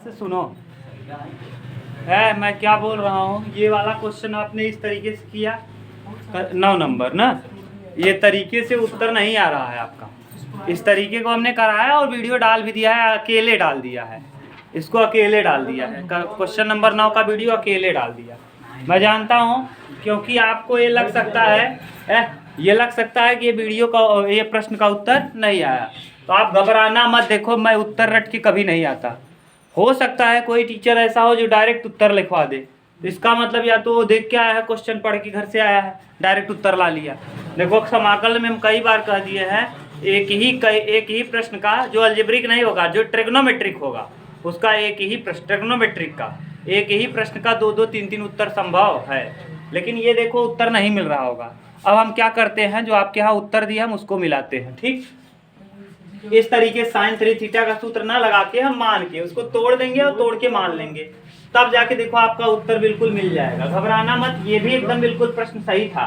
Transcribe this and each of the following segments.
से सुनो है, मैं क्या बोल रहा हूँ। ये वाला क्वेश्चन आपने इस तरीके से किया 9 नंबर ना, ये तरीके से उत्तर नहीं आ रहा है आपका। इस तरीके को हमने कराया और वीडियो डाल भी दिया है, अकेले डाल दिया है, इसको अकेले डाल दिया है। क्वेश्चन नंबर 9 का वीडियो अकेले डाल दिया। मैं जानता हूँ, क्योंकि आपको ये लग सकता है ये लग सकता है कि ये वीडियो का, ये प्रश्न का उत्तर नहीं आया, तो आप घबराना मत। देखो, मैं उत्तर रट के कभी नहीं आता। हो सकता है कोई टीचर ऐसा हो जो डायरेक्ट उत्तर लिखवा दे, तो इसका मतलब या तो वो देख के आया है, क्वेश्चन पढ़ के घर से आया है, डायरेक्ट उत्तर ला लिया। देखो, समाकल में हम कई बार कह दिए हैं, एक ही प्रश्न का जो अलजेब्रिक नहीं होगा, जो ट्रिग्नोमेट्रिक होगा, उसका एक ही प्रश्न, ट्रिग्नोमेट्रिक का एक ही प्रश्न का 2-2, 3-3 उत्तर संभव है। लेकिन ये देखो, उत्तर नहीं मिल रहा होगा। अब हम क्या करते हैं, जो आपके यहाँ उत्तर दिया हम उसको मिलाते हैं। ठीक, इस तरीके sin 3 थीटा का सूत्र ना लगा के हम मान के उसको तोड़ देंगे और तोड़ के मान लेंगे, तब जाके देखो आपका उत्तर बिल्कुल मिल जाएगा। घबराना मत, ये भी एकदम बिल्कुल प्रश्न सही था।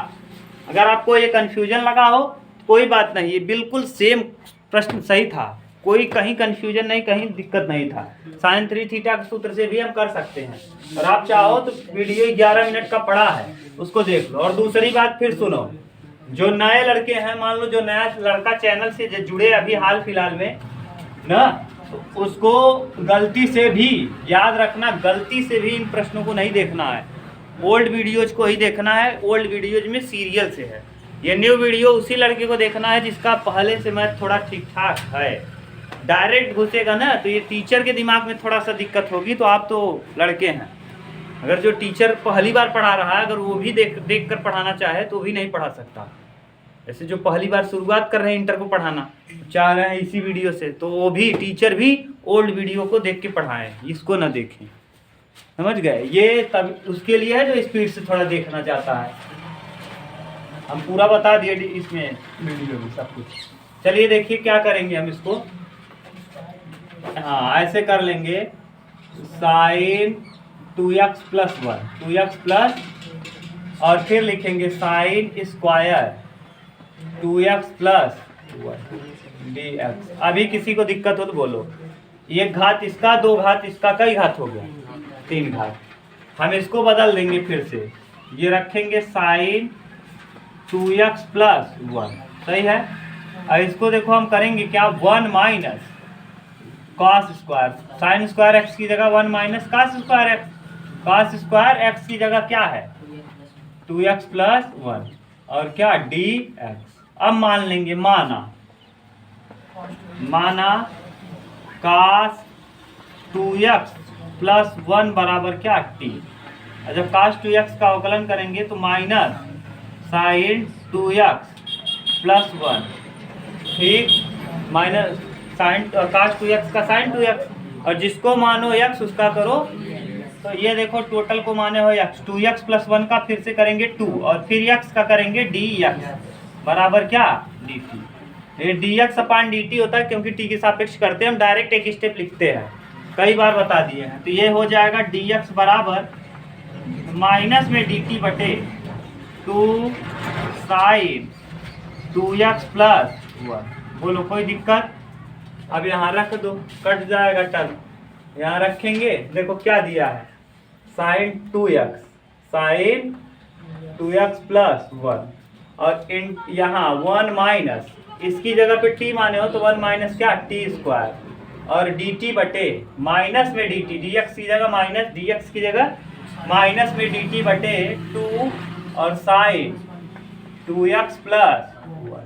अगर आपको ये कंफ्यूजन लगा हो कोई बात नहीं, ये बिल्कुल सेम प्रश्न सही था, कोई कहीं कंफ्यूजन नहीं, कहीं दिक्कत नहीं था। sin 3 थीटा के सूत्र से भी हम कर सकते हैं, और आप चाहो तो वीडियो 11 मिनट का पड़ा है, उसको देख लो। और दूसरी बात फिर सुनो, जो नए लड़के हैं, मान लो जो नया लड़का चैनल से जुड़े अभी हाल फिलहाल में ना, तो उसको गलती से भी याद रखना, गलती से भी इन प्रश्नों को नहीं देखना है, ओल्ड वीडियोज को ही देखना है। ओल्ड वीडियोज में सीरियल से है, ये न्यू वीडियो उसी लड़के को देखना है जिसका पहले से मैथ थोड़ा ठीक ठाक है। डायरेक्ट घुसेगा ना तो ये टीचर के दिमाग में थोड़ा सा दिक्कत होगी। तो आप तो लड़के हैं, अगर जो टीचर पहली बार पढ़ा रहा है, अगर वो भी देख कर पढ़ाना चाहे तो भी नहीं पढ़ा सकता। ऐसे जो पहली बार शुरुआत कर रहे हैं इंटर को पढ़ाना चाह रहे हैं इसी वीडियो से, तो वो भी टीचर भी ओल्ड वीडियो को देख के पढ़ाएं, इसको ना देखें। समझ गए? ये तब उसके लिए है जो स्पीड से थोड़ा देखना चाहता है। हम पूरा बता दिए इसमें वीडियो में सब कुछ। चलिए देखिए क्या करेंगे हम इसको। हाँ, ऐसे कर लेंगे, sign 2x plus 1, 2x plus, और फिर लिखेंगे sine square 2x plus 1 dx। अभी किसी को दिक्कत हो तो बोलो। एक घात इसका, 2 घात इसका, कई घात हो गया? 3 घात। हम इसको बदल देंगे फिर से, ये रखेंगे साइन 2x प्लस 1, सही है। और इसको देखो हम करेंगे क्या, 1 minus cos square, sine square x की जगह 1 minus cos square x, cos square x की जगह क्या है 2x प्लस 1, और क्या dx। अब मान लेंगे, माना cos 2x प्लस 1 बराबर क्या t। जब cos 2x का अवकलन करेंगे तो माइनस साइन 2x प्लस 1, ठीक, माइनस साइन cos 2x का साइन 2x, और जिसको मानो x उसका करो। तो ये देखो, टोटल को माने हो x, 2x प्लस 1 का फिर से करेंगे 2, और फिर x का करेंगे dx बराबर क्या dt। ये dx अपान dt होता है, क्योंकि t के सापेक्ष करते हैं हम, डायरेक्ट एक स्टेप लिखते हैं, कई बार बता दिए हैं। तो ये हो जाएगा dx बराबर माइनस में dt बटे 2 साइन 2x प्लस 1। बोलो कोई दिक्कत? अब यहाँ रख दो, कट जाएगा टर्म, यहाँ रखेंगे। देखो क्या दिया है, साइन 2x प्लस 1, और इन यहाँ 1 माइनस, इसकी जगह पे t माने हो तो 1 माइनस क्या t स्क्वायर, और dt बटे माइनस में dt, dx की जगह माइनस, dx की जगह माइनस में dt बटे 2, और साइन 2x प्लस 1।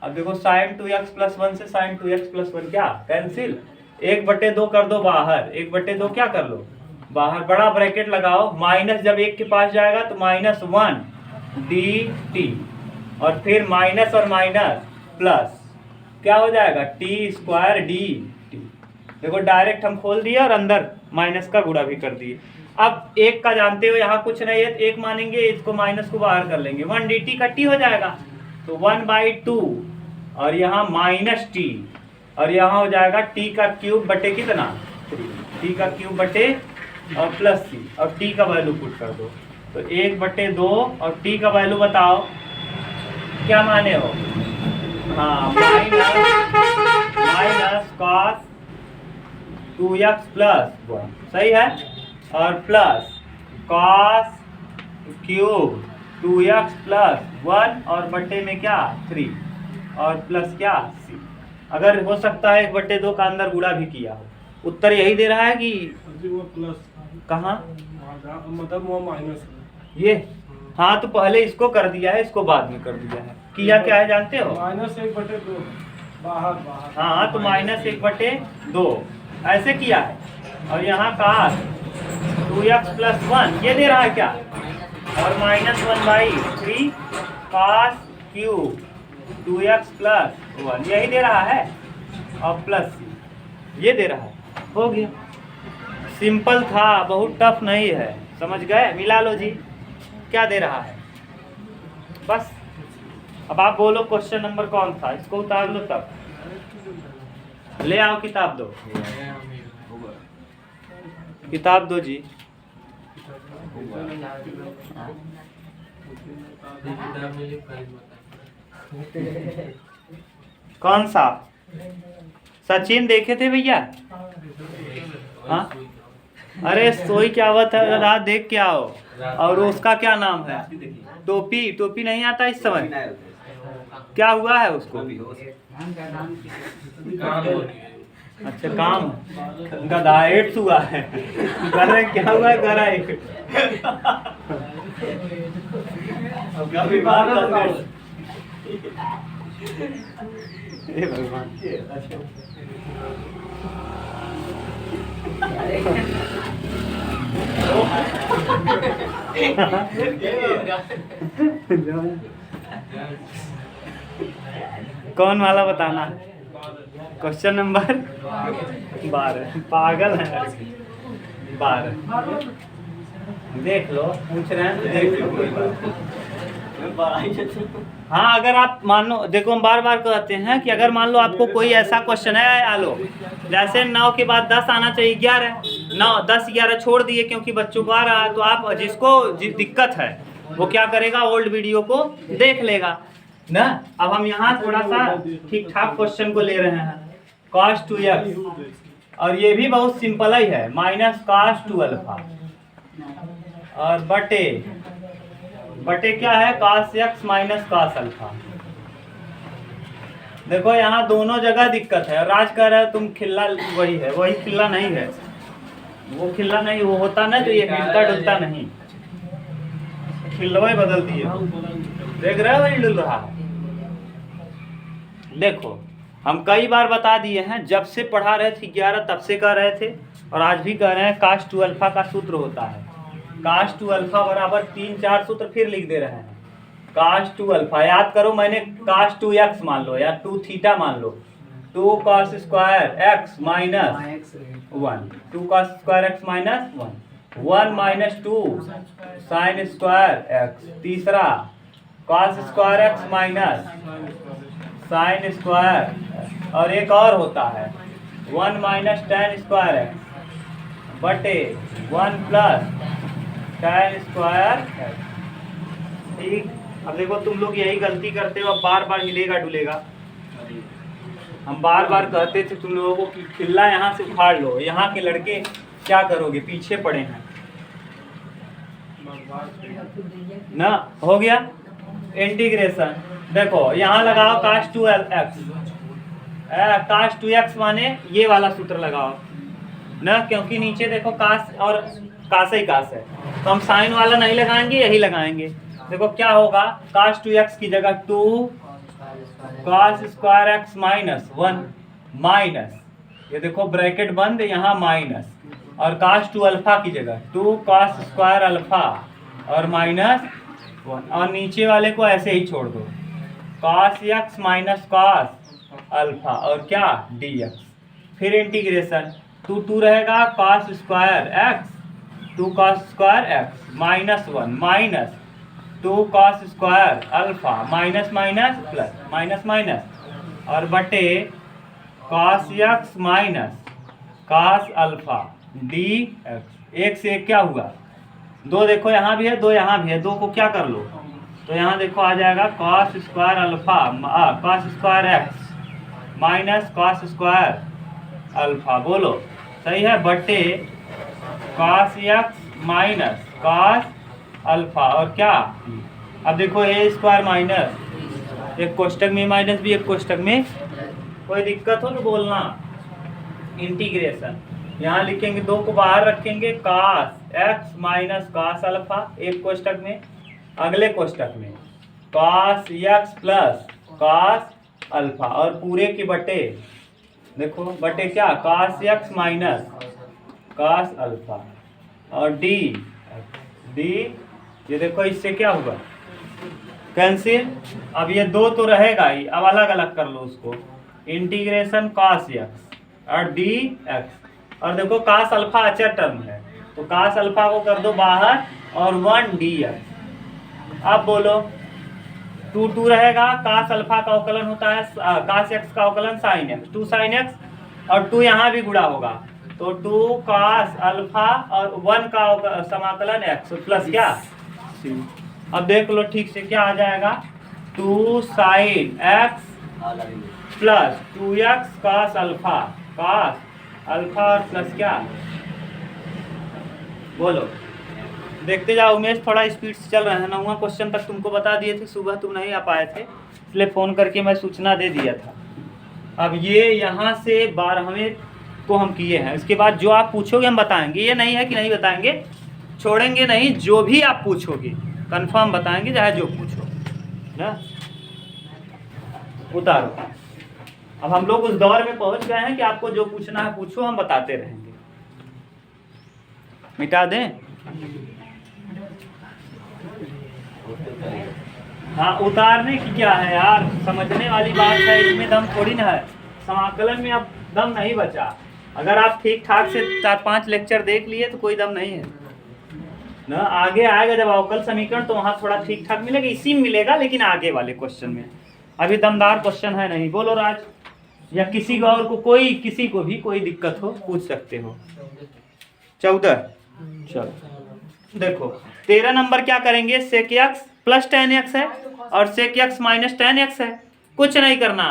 अब देखो, साइन 2x प्लस 1 से साइन 2x प्लस 1 क्या कैंसिल, 1/2 कर दो बाहर, 1/2 क्या कर लो बाहर, बड़ा ब्रैकेट लगाओ, माइनस जब 1 के पास जाएगा तो माइनस 1 dt, और फिर माइनस और माइनस प्लस, क्या हो जाएगा t स्क्वायर dt। देखो डायरेक्ट हम खोल दिए और अंदर माइनस का गुणा भी कर दिए। अब 1 का जानते हो यहाँ कुछ नहीं है, 1 मानेंगे, इसको माइनस को बाहर कर लेंगे, 1 dt का t हो जाएगा, तो 1/2, और यहाँ माइनस t, और यहाँ हो जाएगा t का क्यूब बटे कितना 3, t का क्यूब बटे और प्लस c, और t का वैल्यू पुट कर दो, तो 1/2, और t का वैल्यू बताओ क्या माने हो। हाँ, माइनस कॉस 2x प्लस 1, सही है। और plus cos cube 2x plus 1 और बट्टे में क्या 3 और प्लस क्या c। अगर हो सकता है 1/2 का अंदर गुणा भी किया हो। उत्तर यही दे रहा है कि वो प्लस कहाँ मतलब वो माइनस ये। हाँ तो पहले इसको कर दिया है, इसको बाद में कर दिया है। किया क्या है जानते हो? -1/2 बाहर बाहर। हाँ तो -1/2 ऐसे किया है। और यहाँ का 2x प्लस 1 ये दे रहा है क्या, और -1/3 cos क्यूब 2x प्लस 1 यही दे रहा है, और प्लस c ये दे रहा है। हो गया, सिंपल था, बहुत टफ नहीं है, समझ गए। मिला लो जी, क्या दे रहा है बस। अब आप बोलो क्वेश्चन नंबर कौन था, इसको उतार लो तब। ले आओ किताब दो, किताब दो जी। कौन सा सचिन देखे थे भैया? हाँ अरे सोई क्या हुआ था, रात देख के आओ। और उसका क्या नाम है, टोपी, टोपी नहीं आता इस समय, क्या हुआ है उसको? अच्छा काम गधा एड्स हुआ है। गधा क्या हुआ है, गधा भगवान। कौन वाला बताना है? Question number 12। पागल है 12, देख लो, पूछ रहे हैं तो देख लो, कोई बात। हाँ अगर आप मान लो, देखो हम बार बार कहते हैं कि अगर मान लो आपको कोई ऐसा क्वेश्चन है, आलो जैसे 9 के बाद 10 आना चाहिए, 11 9 10 11 छोड़ दिए क्योंकि बच्चों को आ रहा है, तो आप जिसको दिक्कत है वो क्या करेगा, ओल्ड वीडियो को देख लेगा ना। अब हम यहाँ थोड़ा सा ठीक ठाक क्वेश्चन को ले रहे हैं। cos 2x, और ये भी बहुत सिंपल ही है, -cos 2 अल्फा और बटे क्या है, cos x minus cos alpha. देखो यहाँ दोनों जगह दिक्कत है। राज कह रहा है तुम खिल्ला वही है, वही खिल्ला नहीं है, वो खिल्ला नहीं, वो होता ना जो ये हिलता डुलता नहीं, खिल्लवा ही बदल दिए। देख रहे हो वही डुल रहा है। देखो हम कई बार बता दिए हैं, जब से पढ़ा रहे थे 11 तब से कह रहे थे, और आज भी कह रहे हैं cos 2 अल्फा का सूत्र होता है cos 2 अल्फा बराबर 3-4 सूत्र फिर लिख दे रहे हैं। cos 2 अल्फा याद करो, मैंने cos 2x मान लो या 2 थीटा मान लो, 2 cos square x minus 1, 2 cos square x minus 1 minus 2 sine square x, तीसरा cos square x minus sine square, और एक और होता है 1 माइनस tan स्क्वायर x बटे 1 प्लस tan स्क्वायर x। ठीक, अब देखो तुम लोग यही गलती करते हो, अब बार बार हिलेगा डुलेगा। हम बार बार कहते थे तुम लोगों को कि खिल्ला यहाँ से उखाड़ लो, यहाँ के लड़के क्या करोगे, पीछे पड़े हैं ना। हो गया इंटीग्रेशन, देखो यहाँ लगाओ cos 2x, cos 2x माने ये वाला सूत्र लगाओ ना, क्योंकि नीचे देखो कास और कास ही कास है, तो हम साइन वाला नहीं लगाएंगे, यही लगाएंगे। देखो क्या होगा, cos 2x की जगह 2 cos square x minus 1 minus, ये देखो ब्रैकेट बंद, यहाँ माइनस, और cos 2 अल्फा की जगह 2 cos स्क्वायर अल्फा और माइनस 1, और नीचे वाले को ऐसे ही छोड़ दो, cos x minus cos alpha और क्या dx। फिर इंटीग्रेशन 2 रहेगा cos square x 2 cos square x minus 1 minus 2 cos square alpha minus minus plus minus minus, और बटे cos x minus cos alpha dx। एक से एक क्या हुआ, 2 देखो यहाँ भी है, 2 यहाँ भी है, 2 को क्या कर लो, तो यहाँ देखो आ जाएगा cos square alpha cos square x minus cos square alpha, बोलो सही है, बटे cos x minus cos alpha और क्या, अब देखो ए स्क्वायर माइनस, एक कोष्टक में माइनस भी एक कोष्टक में, कोई दिक्कत हो तो बोलना। इंटीग्रेशन यहाँ लिखेंगे, दो को बाहर रखेंगे, cos x minus cos alpha एक कोष्टक में, अगले कोष्टक में cos x plus cos alpha और पूरे के बटे, देखो बटे क्या cos x minus cos alpha और d ये देखो इससे क्या होगा कैंसिल। अब ये दो तो रहेगा ही, अब अलग अलग कर लो उसको, इंटीग्रेशन cos x और dx, और देखो cos अल्फा अचर टर्म है तो cos अल्फा को कर दो बाहर और 1 dx। अब बोलो 2 रहेगा, cos अल्फा का अवकलन होता है cos x का अवकलन sin x, 2 sin x और 2 यहाँ भी गुणा होगा तो 2 cos अल्फा और 1 का समाकलन x प्लस क्या, अब देख लो ठीक से क्या आ जाएगा, 2 sin x plus 2x cos alpha और प्लस क्या, बोलो देखते जाओ। उमेश थोड़ा स्पीड से चल रहा है, 9वां क्वेश्चन तक तुमको बता दिए थे, सुबह तुम नहीं आ पाए थे इसलिए फ़ोन करके मैं सूचना दे दिया था। अब ये यहाँ से 12वें को हम किए हैं, इसके बाद जो आप पूछोगे हम बताएंगे, ये नहीं है कि नहीं बताएंगे, छोड़ेंगे नहीं, जो भी आप पूछोगे कंफर्म बताएंगे, चाहे जो पूछो ना। उतारो, अब हम लोग उस दौर में पहुंच गए हैं कि आपको जो पूछना है पूछो, हम बताते रहेंगे। मिटा दें, हाँ उतारने की क्या है यार, समझने वाली बात है, इसमें दम थोड़ी ना है, समाकलन में अब दम नहीं बचा। अगर आप ठीक ठाक से 4-5 लेक्चर देख लिए तो कोई दम नहीं है ना, आगे आएगा जब अवकल समीकरण तो वहाँ थोड़ा ठीक ठाक मिलेगा, इसी में मिलेगा, लेकिन आगे वाले क्वेश्चन में अभी दमदार क्वेश्चन है नहीं। बोलो राज, या किसी को और को, कोई किसी को भी कोई दिक्कत हो पूछ सकते हो। 14 चलो देखो 13 नंबर क्या करेंगे, sec x plus tan x है और sec x minus tan x है, कुछ नहीं करना,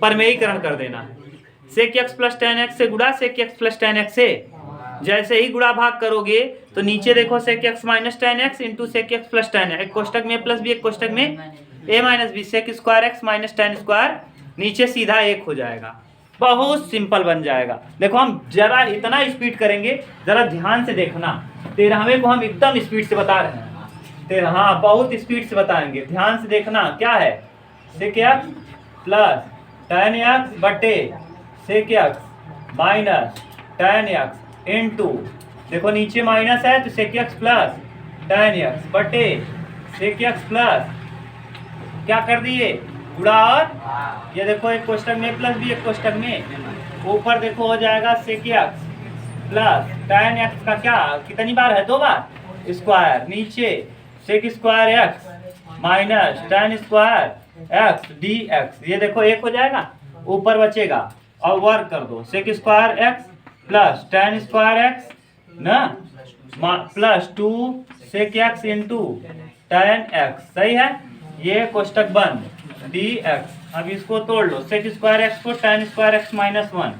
परमेयीकरण कर देना है। sec x plus tan x से गुणा sec x plus tan x से, जैसे ही गुणा भाग करोगे तो नीचे देखो sec x minus tan x into sec x plus tan x, एक कोष्टक में प्लस भी एक कोष्टक में a minus b, sec square x minus tan square, नीचे सीधा 1 हो जाएगा, बहुत सिंपल बन जाएगा। देखो हम जरा इतना स्पीड करेंगे, जरा ध्यान से देखना, 13वें को हम एकदम स्पीड से बता रहे हैं, हाँ बहुत स्पीड से बताएंगे, ध्यान से देखना। क्या है, sec x plus tan x बटे sec x minus tan x into, देखो नीचे माइनस है तो sec x plus tan x बटे sec x प्लस क्या कर दिए गुणा, और ये देखो एक कोष्टक में प्लस भी एक कोष्टक में, ऊपर देखो हो जाएगा sec x plus tan x का क्या कितनी बार है, 2 बार स्क्वायर, नीचे sec square x minus tan square x dx, ये देखो 1 हो जाएगा, ऊपर बचेगा और वर्ग कर दो, sec square x plus tan square x ना plus 2 sec x into tan x, सही है, ये कोष्टक बंद dx। अब इसको तोड़ लो, sec स्क्वायर x को tan square x minus 1,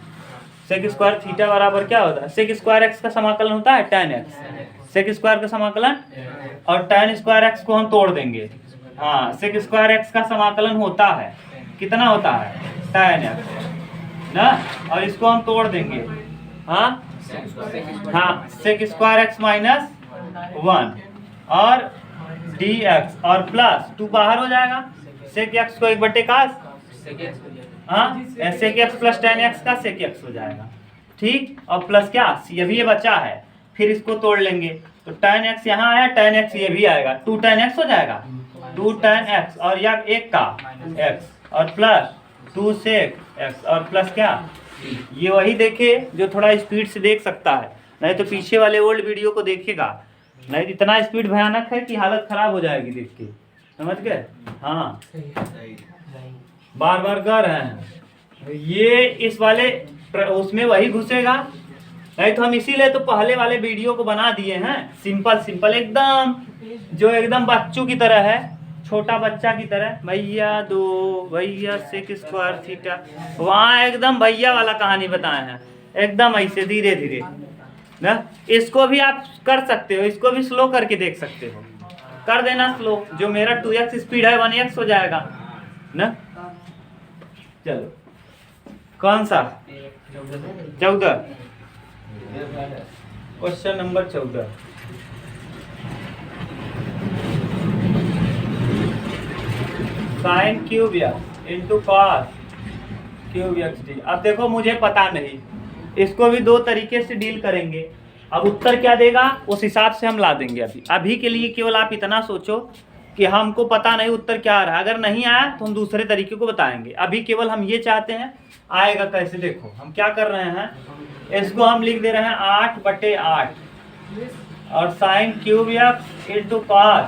sec square theta बराबर क्या होता है, sec स्क्वायर x का समाकलन होता है tan x, sec स्क्वायर का समाकलन, और tan स्क्वायर x को हम तोड़ देंगे, हाँ sec स्क्वायर x का समाकलन होता है, कितना होता है tan x ना, और इसको हम तोड़ देंगे, हाँ sec स्क्वायर x माइनस 1 और dx और प्लस 2 बाहर हो जाएगा, sec x को 1/, हाँ sec x plus tan x का sec x हो जाएगा, ठीक, और प्लस क्या, ये भी ये बचा है, फिर इसको तोड़ लेंगे तो tan x यहाँ आया, tan x ये भी आएगा, 2 tan x हो जाएगा, 2 tan x और यह 1 का x और प्लस 2 sec x और प्लस क्या, ये वही देखे जो थोड़ा स्पीड से देख सकता है, नहीं तो पीछे वाले ओल्ड वीडियो को देखेगा, नहीं इतना स्पीड भयानक है कि हालत खराब हो जाएगी देख के, समझ गए, हाँ बार बार कर रहे हैं, ये इस वाले उसमें वही घुसेगा, नहीं तो हम इसीलिए तो पहले वाले वीडियो को बना दिए हैं, सिंपल सिंपल एकदम, जो एकदम बच्चों की तरह है, छोटा बच्चा की तरह, भैया 2 भैया sec स्क्वायर थीटा, वहाँ एकदम भैया वाला कहानी बताए हैं, एकदम ऐसे धीरे धीरे ना। इसको भी आप कर सकते हो, इसको भी स्लो करके देख सकते हो, कर देना स्लो, जो मेरा 2x स्पीड है 1x हो जाएगा ना। चलो कौन सा 14, question number 14। Sine cube x into cos cube x D. अब देखो मुझे पता नहीं, इसको भी दो तरीके से डील करेंगे। अब उत्तर क्या देगा उस हिसाब से हम ला देंगे। अभी के लिए केवल आप इतना सोचो कि हमको पता नहीं उत्तर क्या आ रहा है, अगर नहीं आया तो हम दूसरे तरीके को बताएंगे। अभी केवल हम ये चाहते हैं आएगा कैसे। देखो हम क्या कर रहे हैं, इसको हम लिख दे रहे हैं 8/8 और sine cube x into cos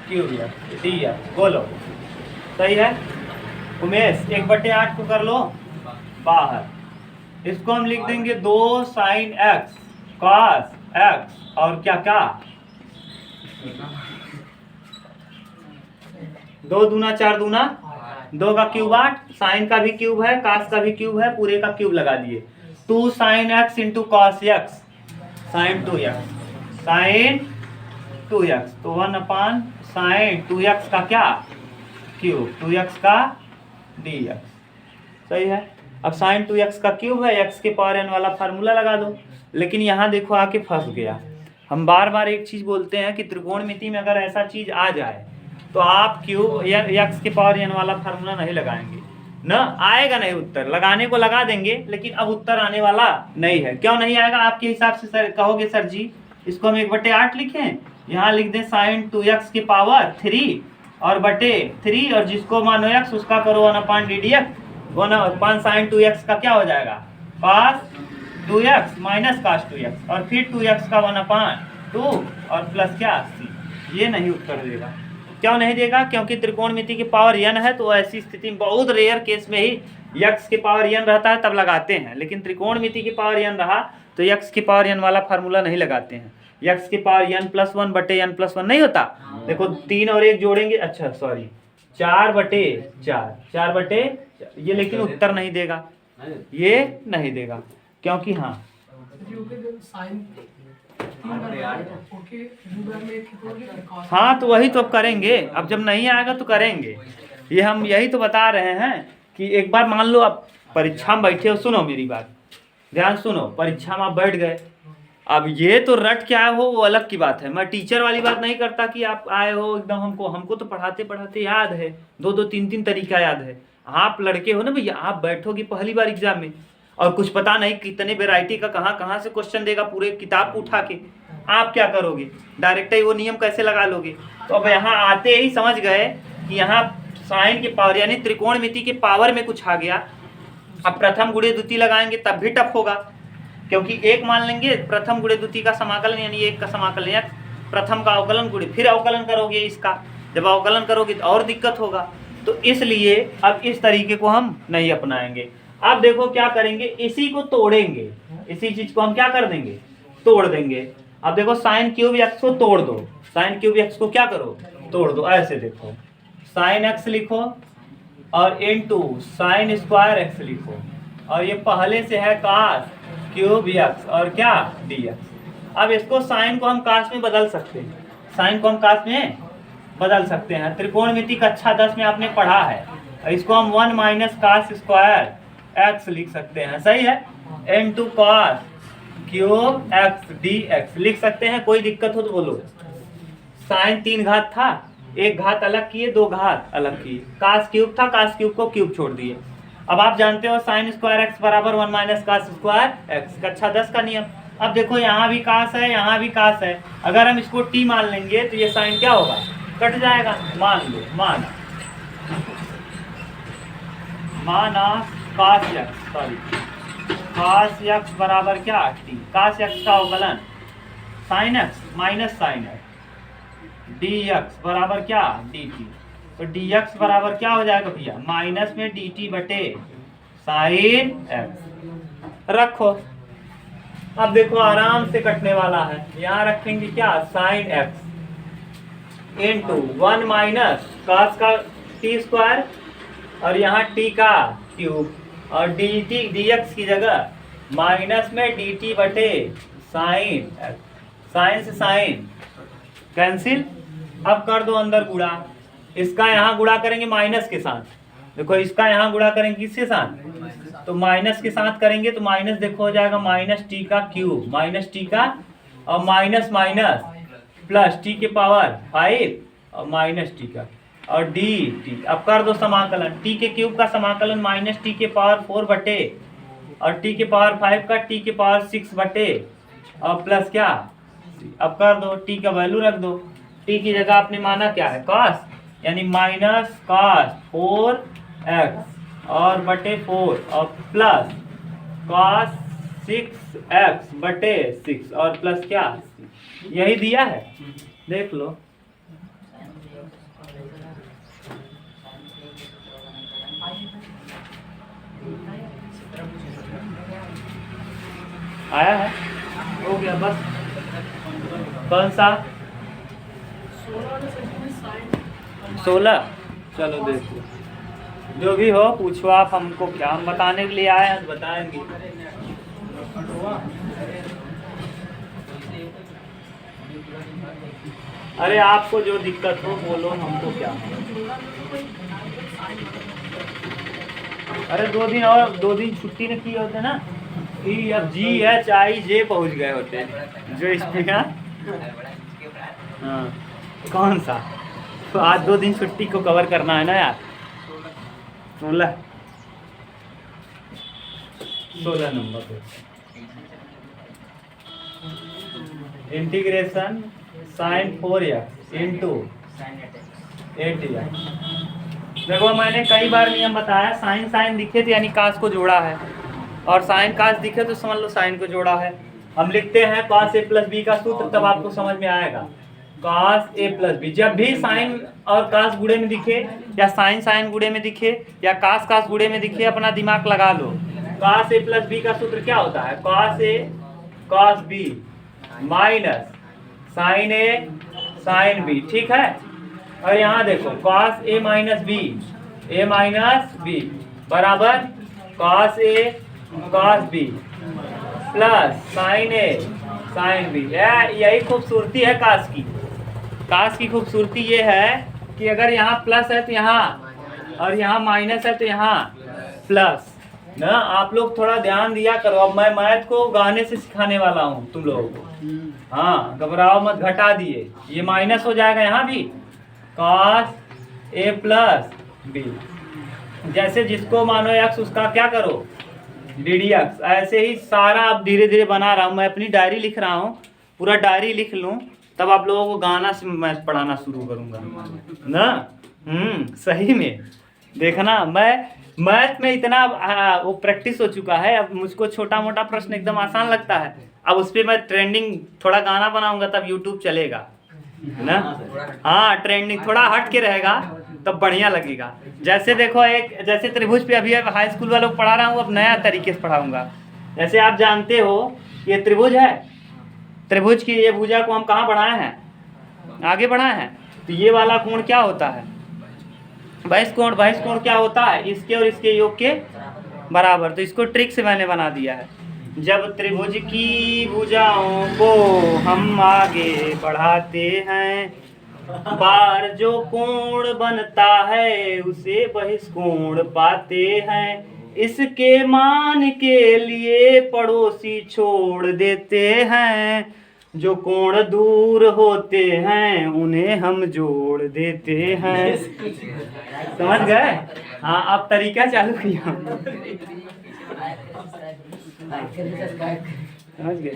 cube x D x. बोलो सही है उमेश, 1/8 को कर लो बाहर। इसको हम लिख देंगे 2 साइन एक्स कॉस एक्स और क्या क्या 2 दूना 4 दूना 2 का क्यूब 8, साइन का भी क्यूब है कॉस का भी क्यूब है, पूरे का क्यूब लगा दिए। 2 sine x into cos x sine 2x sine 2x तो 1 साइन 2x का क्या क्यूब 2x का dx। सही है। अब साइन 2x का क्यूब है, x के पावर n वाला फार्मूला लगा दो। लेकिन यहाँ देखो आके फंस गया। हम बार बार एक चीज बोलते हैं कि त्रिकोणमिति में अगर ऐसा चीज आ जाए तो आप क्यूब या x के पावर n वाला फार्मूला नहीं लगाएंगे ना, आएगा नहीं उत्तर। लगाने को लगा देंगे लेकिन अब उत्तर आने वाला नहीं है। क्यों नहीं आएगा आपके हिसाब से सर कहोगे सर जी इसको हम 1/8 लिखें, यहाँ लिख दें साइन 2x की पावर 3 और बटे 3 और जिसको मानो x उसका करो 1/ddx। 1 साइन 2x का क्या हो जाएगा cos 2x minus cos 2x और फिर 2x का 1/2 और प्लस क्या c। ये नहीं उत्तर देगा। क्यों नहीं देगा? क्योंकि त्रिकोणमिति की पावर n है, तो ऐसी स्थिति में बहुत रेयर केस में ही x की पावर n रहता है तब लगाते हैं। लेकिन त्रिकोणमिति की पावर n रहा तो x की पावर n वाला फार्मूला नहीं लगाते हैं। x की पावर n+1 बटे n+1 नहीं होता। देखो 3 और 1 जोड़ेंगे, अच्छा सॉरी 4/4 ये, लेकिन उत्तर नहीं देगा, ये नहीं देगा क्योंकि हाँ हाँ तो वही तो अब करेंगे। अब जब नहीं आएगा तो करेंगे। ये हम यही तो बता रहे हैं कि एक बार मान लो आप परीक्षा में बैठे हो, सुनो मेरी बात ध्यान सुनो, परीक्षा में आप बैठ गए। अब ये तो रट के आए हो वो अलग की बात है, मैं टीचर वाली बात नहीं करता कि आप आए हो एकदम हमको तो पढ़ाते पढ़ाते याद है, 2-2 3-3 तरीका याद है। आप लड़के हो ना भैया, आप बैठोगे पहली बार एग्जाम में और कुछ पता नहीं कितने वेराइटी का कहाँ से क्वेश्चन देगा, पूरे किताब उठा के आप क्या करोगे, डायरेक्ट ही वो नियम कैसे लगा लोगे। तो अब यहाँ आते ही समझ गए कि यहाँ साइन की पावर यानी त्रिकोणमिति के पावर में कुछ आ गया। अब प्रथम गुणे द्वितीय लगाएंगे तब भी टफ होगा, क्योंकि एक मान लेंगे प्रथम गुणे द्वितीय का समाकलन यानी 1 का समाकलन या प्रथम का अवकलन गुणे फिर अवकलन करोगे इसका, जब अवकलन करोगे तो और दिक्कत होगा। तो इसलिए अब इस तरीके को हम नहीं अपनाएंगे। अब देखो क्या करेंगे, इसी को तोड़ेंगे, इसी चीज को हम क्या कर देंगे तोड़ देंगे। अब देखो साइन क्यूब एक्स को तोड़ दो, साइन क्यूब एक्स को क्या करो तोड़ दो। ऐसे देखो साइन एक्स लिखो और इनटू साइन स्क्वायर एक्स लिखो और ये पहले से है कास क्यूब एक्स और क्या dx। अब इसको साइन को हम कास में बदल सकते हैं, साइन को हम कास में बदल सकते हैं। त्रिकोणमिति कक्षा 10 में आपने पढ़ा है। इसको हम 1 माइनस कास स्क्वायर एक्स लिख सकते हैं, सही है, into cos cube x dx लिख सकते हैं। कोई दिक्कत हो तो बोलो। साइन 3 घात था, 1 घात अलग किए, 2 घात अलग किए। कास क्यूब था, कास क्यूब को क्यूब छोड़ दिए। अब आप जानते हो साइन स्क्वायर एक्स बराबर 1 माइनस कास स्क्वायर एक्स, कक्षा 10 का नियम। अब देखो यहाँ भी कास है, यहाँ भी कास है, अगर हम इसको t मान लेंगे तो ये साइन क्या होगा कट जाएगा। मान लो माना कास एक्स सॉरी कास एक्स बराबर क्या t, कास एक्स का अवकलन sine x minus sine x dx बराबर क्या dt। तो dx बराबर क्या हो जाएगा भैया माइनस में dt बटे साइन एक्स रखो। अब देखो आराम से कटने वाला है। यहाँ रखेंगे क्या sine x into 1 minus cos का t स्क्वायर और यहाँ t का क्यूब और dt dx की जगह माइनस में dt बटे साइन, साइन से साइन कैंसिल। अब कर दो अंदर गुणा, इसका यहाँ गुणा करेंगे माइनस के साथ, देखो इसका यहाँ गुणा करेंगे किसके साथ, तो माइनस के साथ करेंगे तो माइनस देखो हो जाएगा माइनस टी का क्यूब, माइनस टी का और माइनस माइनस प्लस टी के पावर 5 और माइनस टी का और डी टी। अब कर दो समाकलन, टी के क्यूब का समाकलन माइनस टी के पावर 4 बटे और टी के पावर 5 का टी के पावर 6 बटे और प्लस क्या। अब कर दो, टी का वैल्यू रख दो, टी की जगह आपने माना क्या है cos, यानी माइनस cos 4x और बटे 4 और प्लस cos 6x बटे 6 और प्लस क्या, यही दिया है, देख लो। आया है, हो गया बस। कौन सा 16, चलो देखो जो भी हो पूछो आप हमको, क्या हम बताने के लिए आए हैं, बताएंगे। अरे आपको जो दिक्कत हो बोलो, हमको क्या। अरे 2 दिन और 2 दिन छुट्टी ने किए होते ना, EFGHIJ पहुंच गए होते जो इसमें। हाँ कौन सा, तो आज 2 दिन छुट्टी को कवर करना है ना यार। 16 नंबर पे integration sign 4x into 8x। देखो मैंने कई बार नियम बताया, साइन साइन दिखे तो यानी कास को जोड़ा है, और साइन कास दिखे तो समझ लो साइन को जोड़ा है। हम लिखते हैं cos a प्लस बी का सूत्र, तब आपको समझ में आएगा। cos a प्लस बी, जब भी साइन और कास गुणे में दिखे या साइन साइन गुणे में दिखे या कास कास गुणे में दिखे, अपना दिमाग लगा लो। cos a प्लस बी का सूत्र क्या होता है, cos a cos b minus sine a sine b, ठीक है। और यहाँ देखो cos a माइनस b बराबर cos a cos b plus sine a sine b। यही खूबसूरती है कास की। कास की खूबसूरती ये है कि अगर यहाँ प्लस है तो यहाँ, और यहाँ माइनस है तो यहाँ प्लस ना। आप लोग थोड़ा ध्यान दिया करो, अब मैं मैथ को गाने से सिखाने वाला हूँ तुम लोगों को। हाँ घबराओ मत, घटा दिए, ये माइनस हो जाएगा यहाँ भी cos a प्लस b। जैसे जिसको मानो x उसका क्या करो ddx, ऐसे ही सारा अब धीरे धीरे बना रहा हूँ। मैं अपनी डायरी लिख रहा हूँ, पूरा डायरी लिख लूँ तब आप लोगों को गाना से मैथ पढ़ाना शुरू करूँगा ना। सही में देखना, मैं मैथ में इतना वो प्रैक्टिस हो चुका है, अब मुझको छोटा मोटा प्रश्न एकदम आसान लगता है। अब उस पर मैं ट्रेंडिंग थोड़ा गाना बनाऊंगा तब यूट्यूब चलेगा ना। हाँ ट्रेंडिंग थोड़ा हट के रहेगा तब बढ़िया लगेगा। जैसे देखो एक, जैसे त्रिभुज पे अभी हाई स्कूल वालों को पढ़ा रहा हूँ, अब नया तरीके से पढ़ाऊंगा। जैसे आप जानते हो ये त्रिभुज है, त्रिभुज की ये भुजा को हम कहाँ बढ़ाए हैं, आगे बढ़ाए हैं। तो ये वाला कोण क्या होता है, बहिष कोण क्या होता है, इसके और इसके योग के बराबर। तो इसको ट्रिक से मैंने बना दिया है। जब त्रिभुज की भुजाओं को हम आगे बढ़ाते हैं, बार जो कोण बनता है उसे बहिष्कोण पाते हैं। इसके मान के लिए पड़ोसी छोड़ देते हैं, जो कोण दूर होते हैं उन्हें हम जोड़ देते हैं। समझ गए? हाँ अब तरीका चालू किया। समझ गए?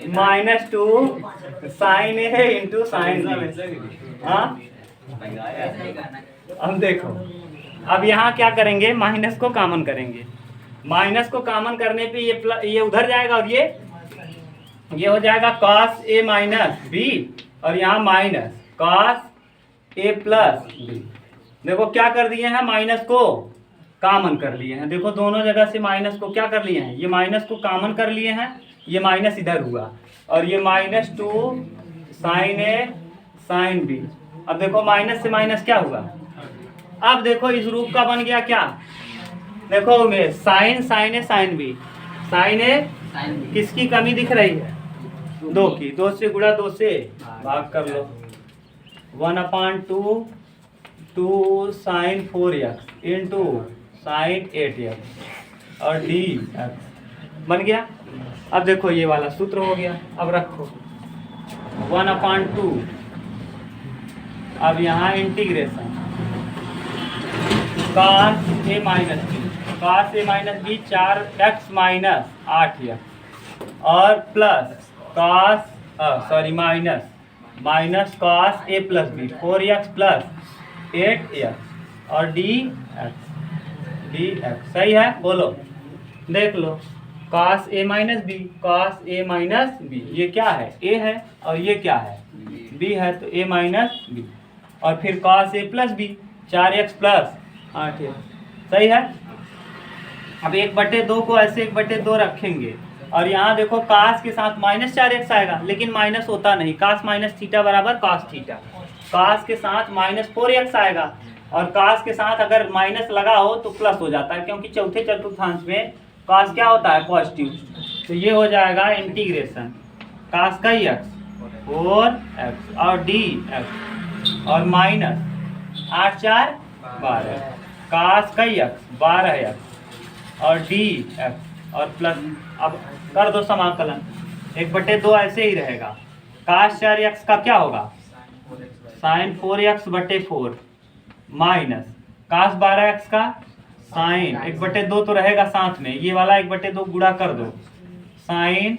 -2 साइन ए इंटू साइन बी। हाँ अब देखो, अब यहाँ क्या करेंगे, माइनस को कॉमन करेंगे। माइनस को कॉमन करने पे ये उधर जाएगा और ये हो जाएगा cos a माइनस बी, और यहाँ minus cos a plus b. देखो क्या कर दिए हैं, माइनस को कॉमन कर लिए हैं। देखो दोनों जगह से माइनस को क्या कर लिए हैं, ये माइनस को कॉमन कर लिए हैं, ये माइनस इधर हुआ और ये -2 साइन ए साइन बी। अब देखो माइनस से माइनस क्या हुआ, अब देखो इस रूप का बन गया क्या, देखो उमेश, साइन साइन है साइन बी, साइन है किसकी कमी दिख रही है? 2 की। 2 से गुणा 2 से भाग कर लो। 1/2 2 sign 4x into sine 8x और डी बन गया। अब देखो ये वाला सूत्र हो गया। अब रखो 1/2, अब यहाँ integration cos a minus b, cos a minus b 4x minus 8x और plus cos minus cos a plus b 4x plus 8x और dx सही है? बोलो, देख लो, cos a minus b, cos a minus b, ये क्या है? a है और ये क्या है? b है, तो a माइनस बी और फिर cos a plus b 4x plus 8x सही है। अब 1/2 को ऐसे 1/2 रखेंगे और यहाँ देखो cos के साथ -4x आएगा, लेकिन माइनस होता नहीं, cos माइनस थीटा बराबर cos थीटा। cos के साथ -4x आएगा और cos के साथ अगर माइनस लगा हो तो प्लस हो जाता है, क्योंकि चौथे चतुर्थांश में cos क्या होता है? पॉजिटिव। तो ये हो जाएगा इंटीग्रेशन cos का x 4x और dx और माइनस 8 4 12 cos का x 12x और dx और प्लस, अब कर दो समाकलन, 1/2 ऐसे ही रहेगा। cos 4x का क्या होगा? sin 4x/4 minus cos 12x का sin 1/2 तो रहेगा साथ में, ये वाला 1/2 गुणा कर दो, sin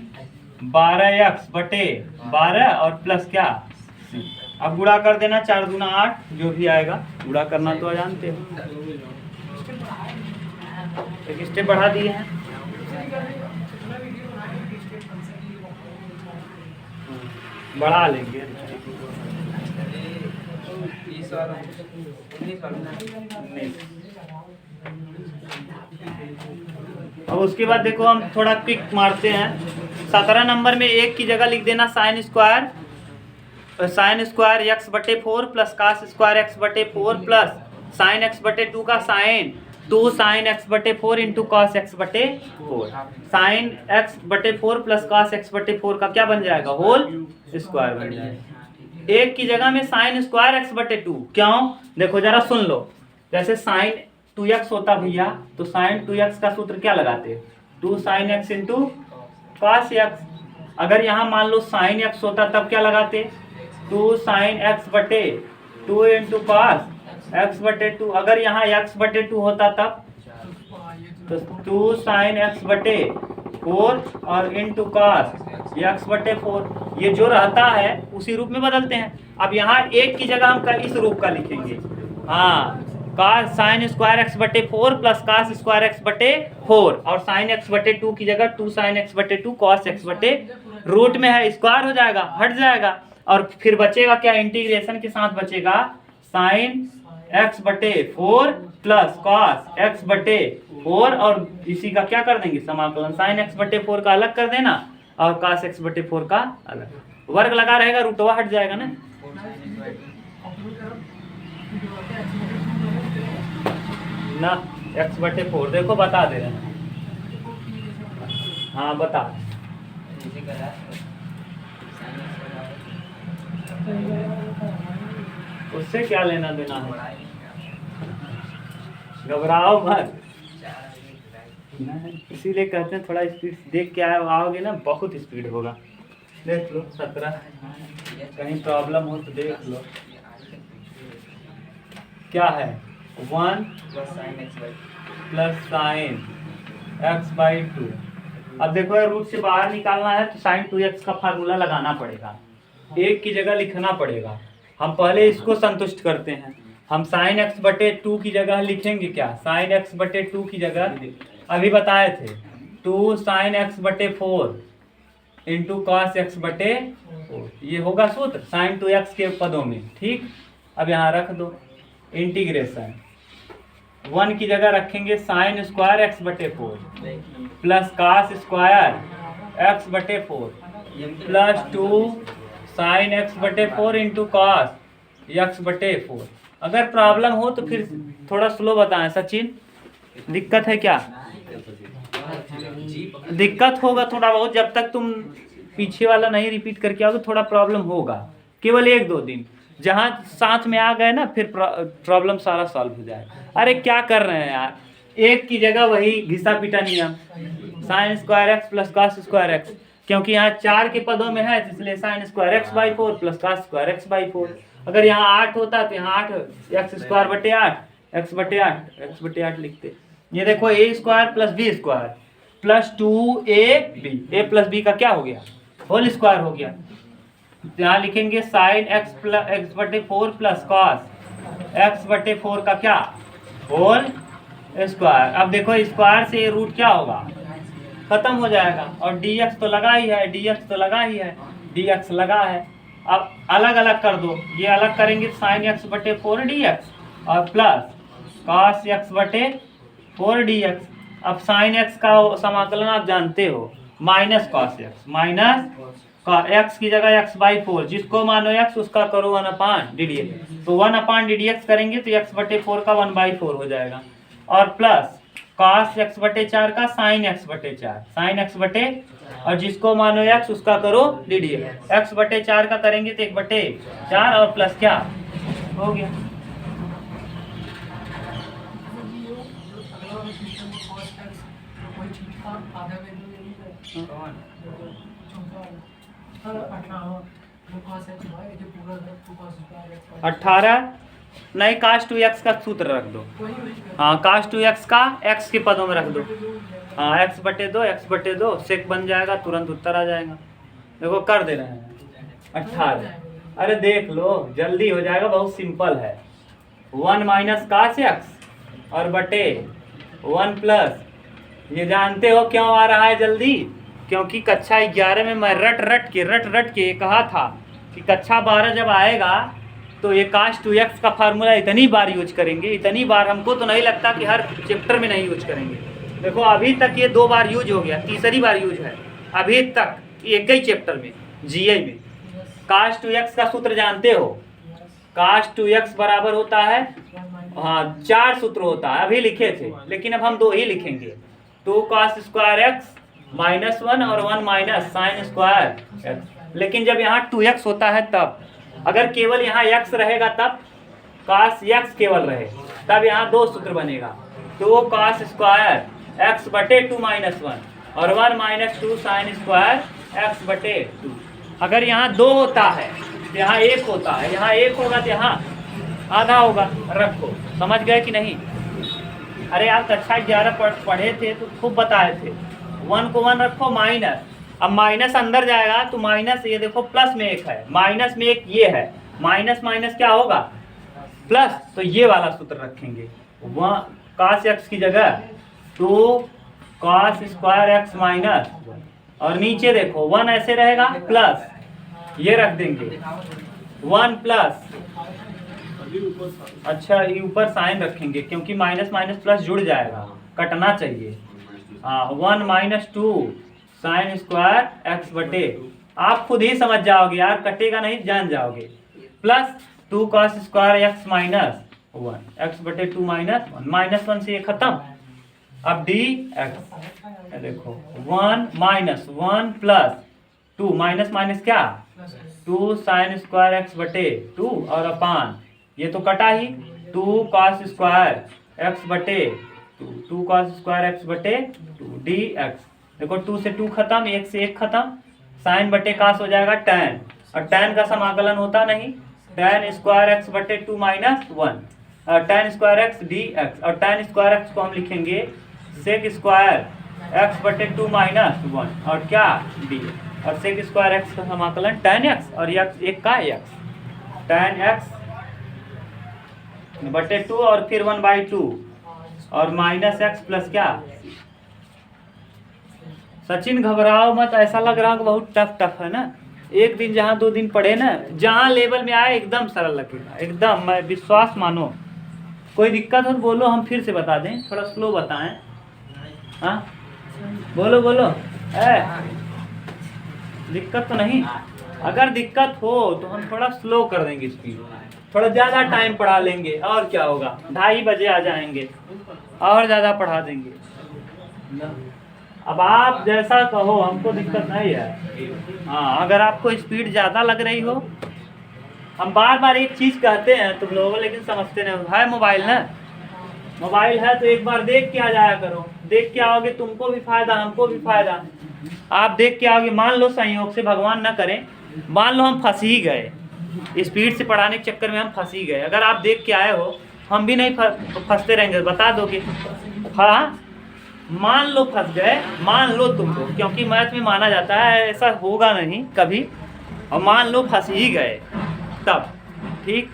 12x/12 और प्लस क्या? अब गुणा कर देना, 4 दूना 8 जो भी आएगा, गुणा करना तो जानते हो। एक स्टेप बढ़ा दिए हैं। बढ़ा लेंगे। अब उसके बाद देखो हम थोड़ा क्विक मारते हैं। 17 नंबर में 1 की जगह लिख देना sine square x/4 plus cos square x/4 plus sine x/2 का sine 2 sine x/4 into cos x/4, sine x/4 plus cos x/4 का क्या बन जाएगा? होल स्क्वायर बन जाएगा। 1 की जगह में साइन स्क्वायर x/2, क्यों? देखो जरा सुन लो, जैसे साइन 2x होता भैया, तो साइन 2x का सूत्र क्या लगाते? 2 sine x into cos x। अगर यहाँ मान लो साइन x होता तब क्या लगाते? 2 sign x/2 into cos x/2। अगर यहाँ x/2 होता तब तो 2 साइन x/4 और इंटू cos x/4। ये जो रहता है उसी रूप में बदलते हैं। अब यहाँ 1 की जगह हम इस रूप का लिखेंगे, हाँ, cos sign square x/4 plus cos square x/4 और साइन x/2 की जगह 2 sign x/2 cos x/, root में है, स्क्वायर हो जाएगा, हट जाएगा और फिर बचेगा क्या? इंटीग्रेशन के साथ बचेगा sign x/4 plus cos x/4 और इसी का क्या कर देंगे? समाकलन। साइन x/4 का अलग कर देना और cos x/4 का अलग, वर्ग लगा रहेगा, रूटवा हट जाएगा ना। ना x/4 देखो बता दे रहे हैं, हाँ बता। उससे क्या लेना देना है? घबराओ मत, इसीलिए कहते हैं थोड़ा स्पीड देख के आओगे ना, बहुत स्पीड होगा। देख लो 17, कहीं प्रॉब्लम हो तो देख लो। क्या है? 1 प्लस साइन x/2। अब देखो रूट से बाहर निकालना है तो साइन 2x का फार्मूला लगाना पड़ेगा, 1 की जगह लिखना पड़ेगा। हम पहले इसको संतुष्ट करते हैं। हम साइन x/2 की जगह लिखेंगे क्या? साइन x/2 की जगह अभी बताए थे 2 sine x/4 into cos x/4, ये होगा सूत्र साइन 2x के पदों में, ठीक। अब यहाँ रख दो इंटीग्रेशन, 1 की जगह रखेंगे sine square x/4 plus cos square x/4 plus 2 sine x/4 into cos x/4। अगर प्रॉब्लम हो तो फिर थोड़ा स्लो बताएं सचिन, दिक्कत है क्या? दिक्कत होगा थोड़ा बहुत, जब तक तुम पीछे वाला नहीं रिपीट करके आओगे थोड़ा प्रॉब्लम होगा, केवल 1-2 दिन। जहाँ साथ में आ गए ना फिर प्रॉब्लम सारा सॉल्व हो जाएगा। अरे क्या कर रहे हैं यार, एक की जगह वही घिसा पिटा नियम, sine square x plus cos square x, क्योंकि यहाँ 4 के पदों में है इसलिए sine square x by 4 plus cos square x by 4। अगर यहाँ 8 होता तो यहाँ 8 एक्स स्क्वायर बटे 8 एक्स बटे 8 लिखते। ये देखो A square plus B square plus 2ab, A plus B का क्या हो गया? होल स्क्वायर हो गया। यहाँ लिखेंगे साइन एक्स प्लस एक्स बटे 4 प्लस कॉस एक्स बटे 4 का क्या? Whole square. अब देखो स्क्वायर से ये रूट क्या होगा? खत्म हो जाएगा। और dx तो लगा ही है, dx तो लगा ही है, dx लगा है। अब अलग अलग कर दो, ये अलग करेंगे साइन एक्स बटे 4 dx और प्लस कॉस एक्स बटे 4 dx। अब साइन एक्स का समाकलन आप जानते हो, minus cos x, minus x की जगह एक्स बाई 4, जिसको मानो एक्स उसका करो 1 डी डी एक्स। तो 1 डी डी एक्स करेंगे तो एक्स बटे 4 का 1/4 हो जाएगा। और प्लस कॉस एक्स बटे 4 का साइन एक्स बटे 4, साइन एक्स बटे, और जिसको मानो एक्स उसका करो डी डी एक्स। एक्स बटे 4 का करेंगे तो 1/4 और प्लस क्या हो गया? अठारह नहीं, काश 2x का सूत्र रख दो। हाँ, काश 2x का x के पदों में रख दो। हाँ, x बटे 2 सेक बन जाएगा, तुरंत उत्तर आ जाएगा। देखो कर दे रहे हैं 18। अरे देख लो जल्दी हो जाएगा, बहुत सिंपल है। 1 माइनस काश x और बटे 1 प्लस, ये जानते हो क्यों आ रहा है जल्दी? क्योंकि कक्षा 11 में मैं रट रट के कहा था कि कक्षा 12 जब आएगा तो ये काश 2x का फार्मूला इतनी बार यूज करेंगे, इतनी बार, हमको तो नहीं लगता कि हर चैप्टर में नहीं यूज करेंगे। देखो अभी तक ये 2 बार यूज हो गया, तीसरी बार यूज है अभी तक एक ही चैप्टर में, जीआई में। काश 2x का सूत्र जानते हो? काश 2x बराबर होता है, हाँ 4 सूत्र होता है, अभी लिखे थे लेकिन अब हम 2 ही लिखेंगे। 2 cos स्क्वायर एक्स माइनस 1 और 1 माइनस साइन स्क्वायर एक्स। लेकिन जब यहाँ 2x होता है तब, अगर केवल यहाँ x रहेगा तब cos x केवल रहे, तब यहाँ 2 सूत्र बनेगा। 2 cos स्क्वायर एक्स बटे 2 माइनस 1 और 1 माइनस 2 साइन स्क्वायर एक्स बटे 2। अगर यहाँ 2 होता है तो यहाँ 1 होता है, यहाँ 1 होगा तो यहाँ आधा होगा। रखो, समझ गए कि नहीं? अरे आप कक्षा 11 पढ़े थे तो खूब बताए थे। 1 को 1 रखो, माइनस, अब माइनस अंदर जाएगा तो माइनस, ये देखो प्लस में 1 है, माइनस में 1 ये है, माइनस माइनस क्या होगा? प्लस। तो ये वाला सूत्र रखेंगे, cos x की जगह 2 cos स्क्वायर एक्स माइनस, और नीचे देखो 1 ऐसे रहेगा प्लस, ये रख देंगे 1 प्लस, अच्छा ये ऊपर साइन रखेंगे क्योंकि माइनस माइनस प्लस जुड़ जाएगा, कटना चाहिए। 1 माइनस 2 साइन स्क्वायर एक्स बटे, आप खुद ही समझ जाओगे यार, कटेगा नहीं, जान जाओगे। Plus 2 cos square x minus 1 x बटे 2 माइनस 1, माइनस 1 से ये खत्म। अब डी एक्स देखो 1 माइनस 1 प्लस 2, माइनस माइनस क्या 2 साइन स्क्वायर एक्स बटे 2 और अपान, ये तो कटा ही 2 cos स्क्वायर एक्स बटे 2 cos स्क्वायर एक्स बटे 2 डी एक्स। देखो 2 से 2 खत्म, 1 से 1 खत्म, साइन बटे कास हो जाएगा tan, और tan का समाकलन होता नहीं, tan स्क्वायर एक्स बटे 2 minus 1, tan square x D x, और tan स्क्वायर एक्स को हम लिखेंगे सेक स्क्वायर एक्स बटे 2 माइनस 1 और क्या डी, और सेक स्क्वायर एक्स का समाकलन tan एक्स और एक का एक्स, tan एक्स बटे 2 और फिर 1/2 और माइनस एक्स प्लस क्या। सचिन घबराओ मत, ऐसा लग रहा है कि बहुत टफ है ना। एक दिन जहाँ 2 दिन पढ़े ना, जहाँ लेवल में आए एकदम सरल लगेगा, एकदम, मैं विश्वास मानो। कोई दिक्कत हो तो बोलो, हम फिर से बता दें, थोड़ा स्लो बताएं। हाँ बोलो बोलो, दिक्कत तो नहीं? अगर दिक्कत हो तो हम थोड़ा स्लो कर देंगे स्पीड, थोड़ा ज़्यादा टाइम पढ़ा लेंगे और क्या होगा, 2:30 बजे आ जाएंगे और ज़्यादा पढ़ा देंगे। अब आप जैसा कहो, हमको दिक्कत नहीं है। हाँ, अगर आपको स्पीड ज़्यादा लग रही हो, हम बार बार एक चीज़ कहते हैं तुम लोगों, लेकिन समझते नहीं है। मोबाइल ना, मोबाइल है तो एक बार देख के आ जाया करो। देख के आओगे, तुमको भी फायदा, हमको भी फायदा। आप देख के आओगे, मान लो संयोग से, भगवान ना करें, मान लो हम फंस ही गए, स्पीड से पढ़ाने के चक्कर में हम फंस ही गए। अगर आप देख के आए हो, हम भी नहीं फंसते रहेंगे, बता दोगे। हाँ, मान लो फंस गए, मान लो तुमको, क्योंकि मैथ में माना जाता है ऐसा होगा नहीं कभी, और मान लो फंस ही गए तब, ठीक।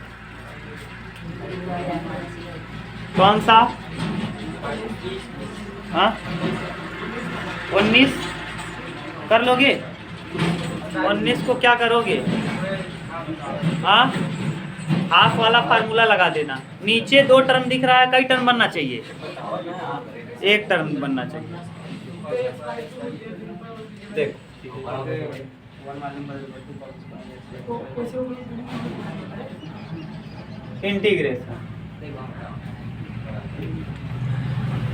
कौन सा? हाँ, 19 कर लोगे? 19 को क्या करोगे? हाँ, हाफ वाला फार्मूला लगा देना। नीचे 2 टर्म दिख रहा है, कई टर्म बनना चाहिए? 1 टर्म बनना चाहिए। देखो, इंटीग्रेशन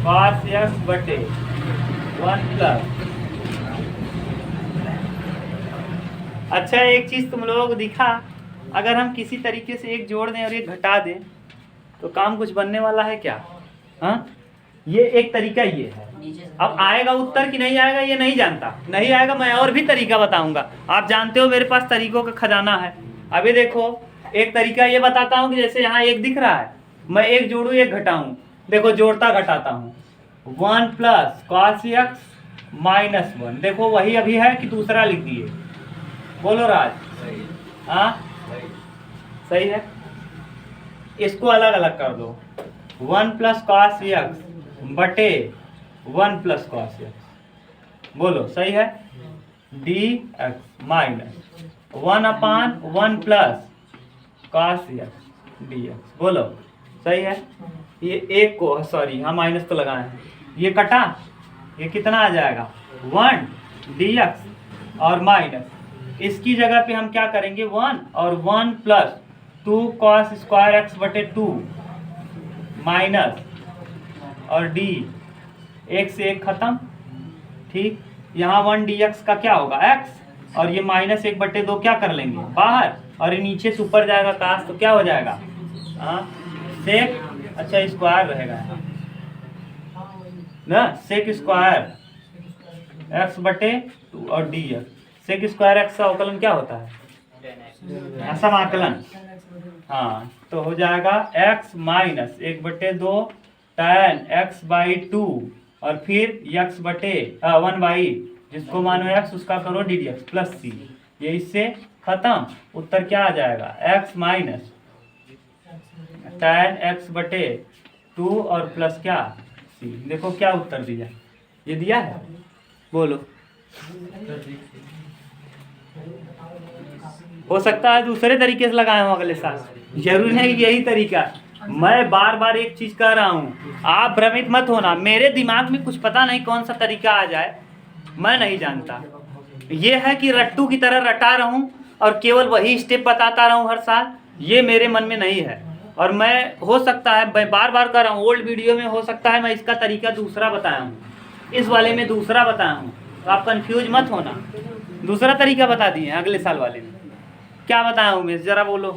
cos x बटे 1 प्लस। अच्छा, एक चीज़ तुम लोगों को दिखा, अगर हम किसी तरीके से एक जोड़ दें और एक घटा दें तो काम कुछ बनने वाला है क्या? हाँ, ये एक तरीका ये है। अब आएगा उत्तर कि नहीं आएगा ये नहीं जानता, नहीं आएगा, मैं और भी तरीका बताऊंगा। आप जानते हो मेरे पास तरीकों का खजाना है। अभी देखो, एक तरीका ये बताता हूँ कि जैसे यहाँ 1 दिख रहा है, मैं 1 जोड़ूँ 1 घटाऊँ। देखो, जोड़ता घटाता हूँ। 1 प्लस cos x माइनस 1। देखो, वही अभी है कि दूसरा लिख दिए? बोलो राज। हाँ, सही है। इसको अलग अलग कर दो। 1 प्लस cos x बटे 1 प्लस cos x। बोलो, सही है? dx minus 1/1 plus cos x dx। बोलो, सही है? ये एक को, सॉरी, हाँ माइनस तो लगाए हैं, ये कटा, ये कितना आ जाएगा? 1 dx और माइनस, इसकी जगह पे हम क्या करेंगे? 1 और 1 प्लस 2 cos स्क्वायर x बटे 2 माइनस और d, 1 से 1 खत्म, ठीक। यहाँ 1 dx का क्या होगा? x, और ये माइनस 1 बटे 2 क्या कर लेंगे? बाहर, और ये नीचे से ऊपर जाएगा काश, तो क्या हो जाएगा? हाँ, सेक, अच्छा स्क्वायर रहेगा ना, सेक स्क्वायर x बटे 2 और dx। सेक स्क्वायर x का अवकलन क्या होता है? समाकलन। हाँ, तो हो जाएगा x माइनस 1 बटे 2 tan x बाई 2 और फिर x बटे 1 बाई, जिसको मानो x उसका करो ddx प्लस c। ये इससे खत्म, उत्तर क्या आ जाएगा? x माइनस tan x बटे 2 और प्लस क्या c। देखो क्या उत्तर दिया, ये दिया है। बोलो, हो सकता है दूसरे तरीके से लगाए हो अगले साल, जरूरी नहीं यही तरीका। मैं बार बार एक चीज कह रहा हूँ, आप भ्रमित मत होना। मेरे दिमाग में कुछ पता नहीं कौन सा तरीका आ जाए, मैं नहीं जानता। ये है कि रट्टू की तरह रटा रहूं और केवल वही स्टेप बताता रहूं हर साल, ये मेरे मन में नहीं है। और मैं, हो सकता है, मैं बार बार कर रहा हूँ, ओल्ड वीडियो में हो सकता है मैं इसका तरीका दूसरा बताया हूँ, इस वाले में दूसरा बताया हूँ, तो आप कंफ्यूज मत होना। दूसरा तरीका बता दिए अगले साल वाले में। क्या बताया हूँ मैं, जरा बोलो।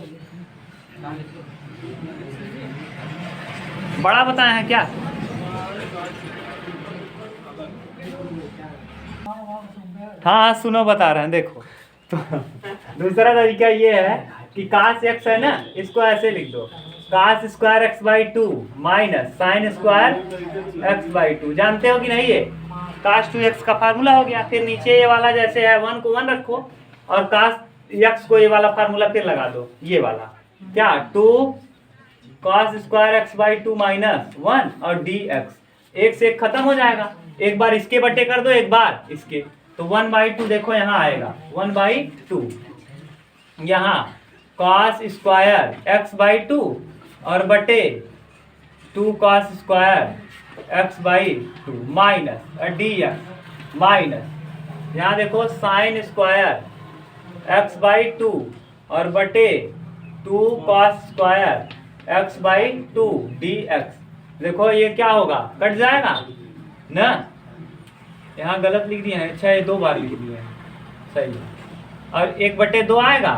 बड़ा बताया है क्या? हाँ, सुनो, बता रहे हैं, देखो। तो दूसरा तरीका ये है कि cos x है ना, इसको ऐसे लिख दो, cos square x by 2 minus sine square x by 2। जानते हो कि नहीं? ये cos 2x का फार्मूला हो गया। फिर नीचे ये वाला जैसे है, 1 को 1 रखो और cos x को ये वाला फार्मूला फिर लगा दो, ये वाला क्या, 2 cos square x by 2 minus 1 और dx। 1 से 1 खत्म हो जाएगा, एक बार इसके बटे कर दो, एक बार इसके, तो 1/2 देखो यहाँ आएगा 1/2। यहाँ cos स्क्वायर x बाई 2 और बटे 2 cos square x by 2 minus dx minus, यहाँ देखो साइन स्क्वायर x बाई 2 और बटे 2 cos square x by 2 dx। देखो ये क्या होगा, कट जाएगा ना, यहाँ गलत लिख दिए हैं। अच्छा ये 2 बार लिख दिए हैं, सही है। और 1/2 आएगा,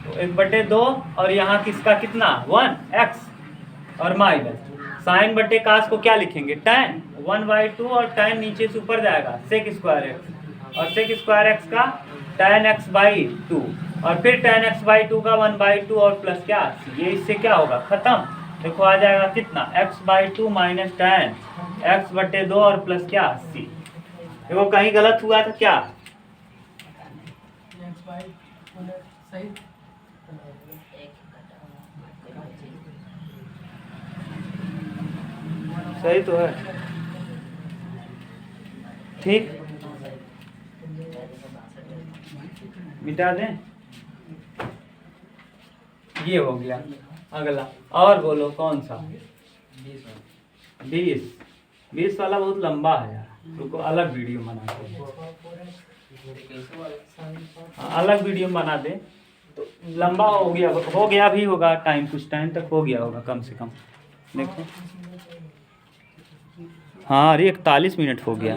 तो 1/2 और यहाँ किसका कितना 1 x और माइनस साइन बटे कास को क्या लिखेंगे tan 1/2 और tan नीचे से ऊपर जाएगा sec स्क्वायर x और sec स्क्वायर x का tan x बाई 2 और फिर tan x बाई 2 का 1/2 और प्लस क्या, ये इससे क्या होगा खत्म। देखो आ जाएगा कितना x/2 माइनस tan x/2 और प्लस क्या c। देखो कहीं गलत हुआ था क्या, सही तो है, ठीक, मिटा दें। ये हो गया। अगला और बोलो कौन सा, 20 वाला बहुत लंबा है यार, रुको अलग वीडियो बनाते हैं। अलग वीडियो बना दे, तो लंबा हो गया भी होगा टाइम, कुछ टाइम तक हो गया होगा कम से कम। देखो हाँ अरे 41 मिनट हो गया।